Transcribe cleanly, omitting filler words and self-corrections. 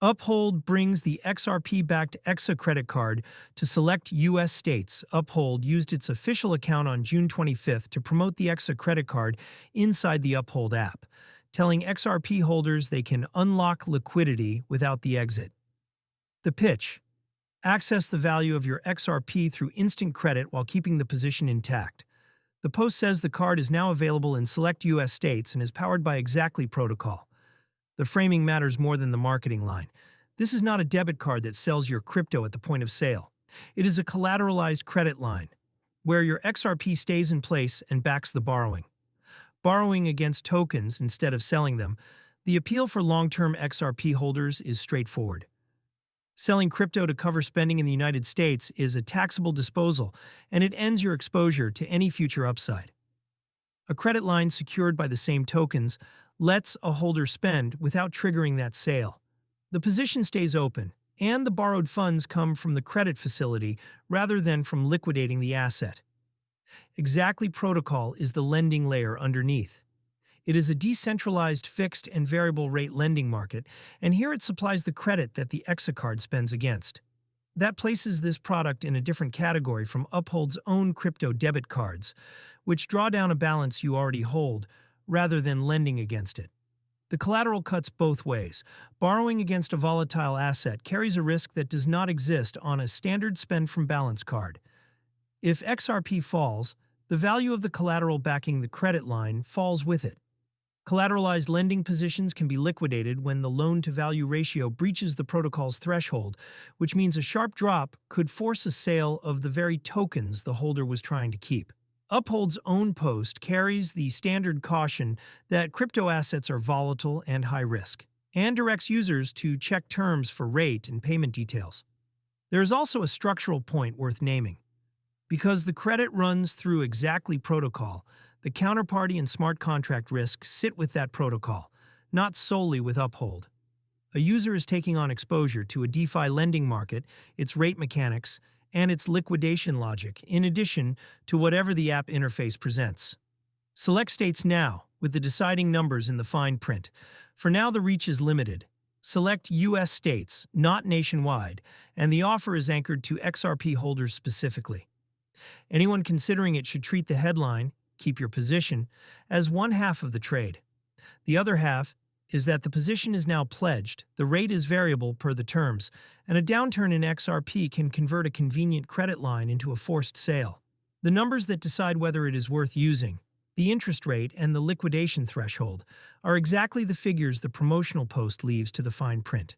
Uphold brings the XRP-backed Exa Credit Card to select U.S. states. Uphold used its official account on June 25th to promote the Exa Credit Card inside the Uphold app, telling XRP holders they can unlock liquidity without the exit. The pitch: access the value of your XRP through instant credit while keeping the position intact. The post says the card is now available in select U.S. states and is powered by Exactly protocol. The framing matters more than the marketing line. This is not a debit card that sells your crypto at the point of sale. It is a collateralized credit line, where your XRP stays in place and backs the borrowing. Borrowing against tokens instead of selling them, the appeal for long-term XRP holders is straightforward. Selling crypto to cover spending in the United States is a taxable disposal, and it ends your exposure to any future upside. A credit line secured by the same tokens lets a holder spend without triggering that sale. The position stays open, and the borrowed funds come from the credit facility rather than from liquidating the asset. Exactly protocol is the lending layer underneath. It is a decentralized fixed and variable rate lending market, and here it supplies the credit that the Exa card spends against. That places this product in a different category from Uphold's own crypto debit cards, which draw down a balance you already hold, rather than lending against it. The collateral cuts both ways. Borrowing against a volatile asset carries a risk that does not exist on a standard spend from balance card. If XRP falls, the value of the collateral backing the credit line falls with it. Collateralized lending positions can be liquidated when the loan-to-value ratio breaches the protocol's threshold, which means a sharp drop could force a sale of the very tokens the holder was trying to keep. Uphold's own post carries the standard caution that crypto assets are volatile and high risk, and directs users to check terms for rate and payment details. There is also a structural point worth naming. Because the credit runs through Exactly protocol, the counterparty and smart contract risk sit with that protocol, not solely with Uphold. A user is taking on exposure to a DeFi lending market, its rate mechanics, and its liquidation logic, in addition to whatever the app interface presents. Select states now, with the deciding numbers in the fine print. For now, the reach is limited. Select U.S. states, not nationwide, and the offer is anchored to XRP holders specifically. Anyone considering it should treat the headline, "Keep your position," as one half of the trade. The other half is that the position is now pledged, the rate is variable per the terms, and a downturn in XRP can convert a convenient credit line into a forced sale. The numbers that decide whether it is worth using, the interest rate and the liquidation threshold, are exactly the figures the promotional post leaves to the fine print.